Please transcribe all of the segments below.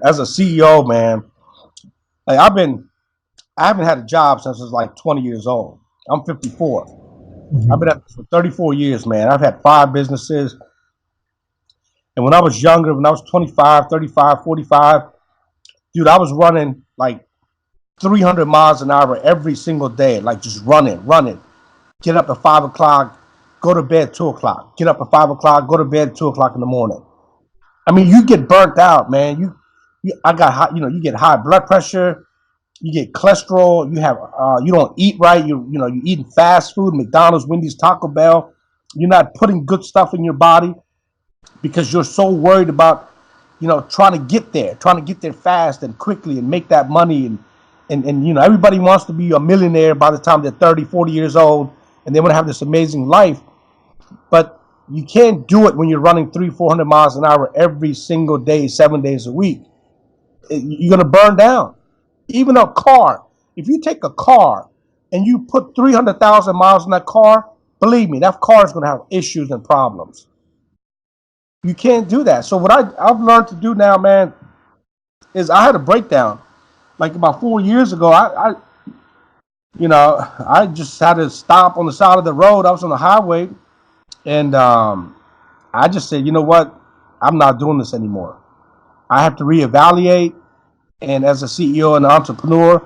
As a CEO, man, like I haven't had a job since I was like 20 years old. I'm 54. I've been at this for 34 years, man. I've had 5 businesses. And when I was younger, when I was 25, 35, 45, dude, I was running like 300 miles an hour every single day, like just running. Get up at 5 o'clock, go to bed 2 o'clock. Get up at 5 o'clock, go to bed 2 o'clock in the morning. I mean, you get burnt out, man. I got high, you get high blood pressure. You get cholesterol. You don't eat right. You're eating fast food, McDonald's, Wendy's, Taco Bell. You're not putting good stuff in your body because you're so worried about, trying to get there fast and quickly and make that money. And everybody wants to be a millionaire by the time they're 30, 40 years old, and they want to have this amazing life. But you can't do it when you're running 300-400 miles an hour every single day, 7 days a week. You're going to burn down. Even a car, if you take a car and you put 300,000 miles in that car, believe me, that car is going to have issues and problems. You can't do that. So what I've learned to do now, man, is I had a breakdown. Like about 4 years ago, I just had to stop on the side of the road. I was on the highway, and I just said, you know what? I'm not doing this anymore. I have to reevaluate. And as a CEO and entrepreneur,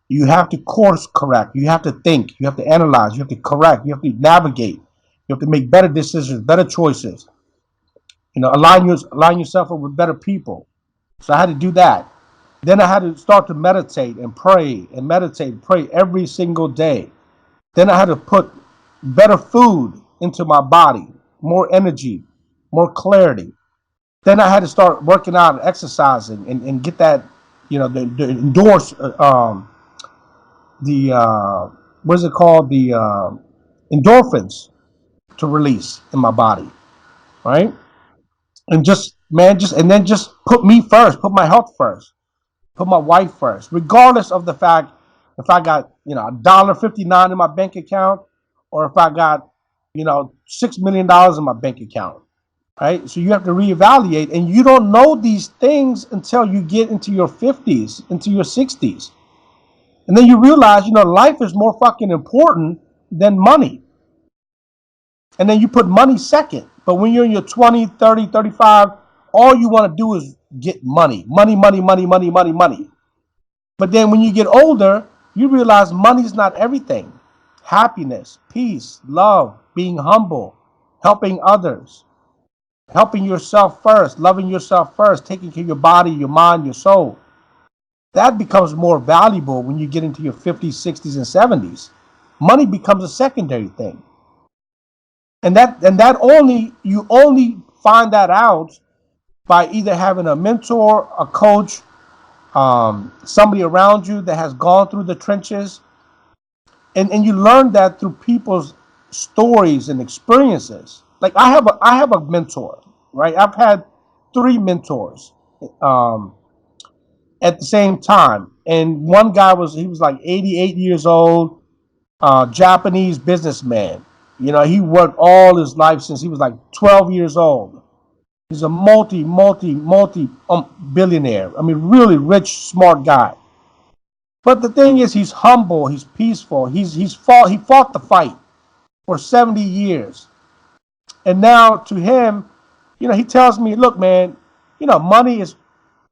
you have to course correct. You have to think. You have to analyze. You have to correct. You have to navigate. You have to make better decisions, better choices. Align yourself up with better people. So I had to do that. Then I had to start to meditate and pray and meditate, pray every single day. Then I had to put better food into my body, more energy, more clarity. Then I had to start working out and exercising and get that, the endorse the what is it called, the endorphins to release in my body, right? And just man, just put me first, put my health first, put my wife first, regardless of the fact if I got $1.59 in my bank account or if I got $6 million in my bank account, right? So you have to reevaluate, and you don't know these things until you get into your 50s, into your 60s. And then you realize, life is more fucking important than money. And then you put money second. But when you're in your 20, 30, 35, all you want to do is get money. Money, money, money, money, money, money. But then when you get older, you realize money is not everything. Happiness, peace, love, being humble, helping others, helping yourself first, loving yourself first, taking care of your body, your mind, your soul. That becomes more valuable when you get into your 50s, 60s, and 70s. Money becomes a secondary thing. And you only find that out by either having a mentor, a coach, somebody around you that has gone through the trenches. And you learn that through people's stories and experiences. Like I have a mentor, right? I've had 3 mentors. At the same time. And one guy he was like 88 years old, Japanese businessman. He worked all his life since he was like 12 years old. He's a multi billionaire. I mean, really rich, smart guy. But the thing is, he's humble. He's peaceful. He fought the fight for 70 years. And now to him, he tells me, look, man,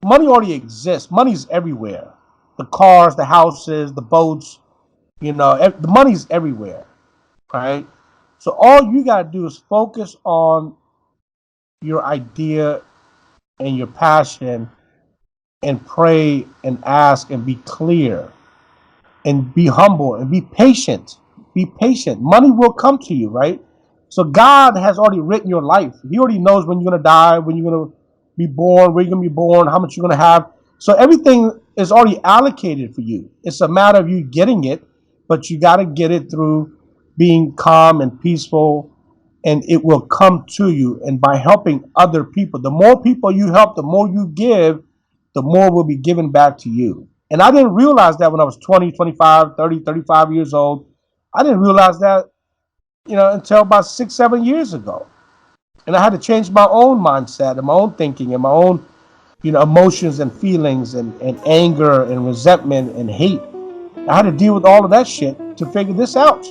money already exists. Money's everywhere. The cars, the houses, the boats, the money's everywhere, right? So all you got to do is focus on your idea and your passion and pray and ask and be clear and be humble and be patient. Be patient. Money will come to you, right? So God has already written your life. He already knows when you're going to die, when you're going to be born, where you're going to be born, how much you're going to have. So everything is already allocated for you. It's a matter of you getting it, but you got to get it through being calm and peaceful, and it will come to you. And by helping other people, the more people you help, the more you give, the more will be given back to you. And I didn't realize that when I was 20, 25, 30, 35 years old. I didn't realize that, until about 6, 7 years ago. And I had to change my own mindset and my own thinking and my own, emotions and feelings and anger and resentment and hate. I had to deal with all of that shit to figure this out.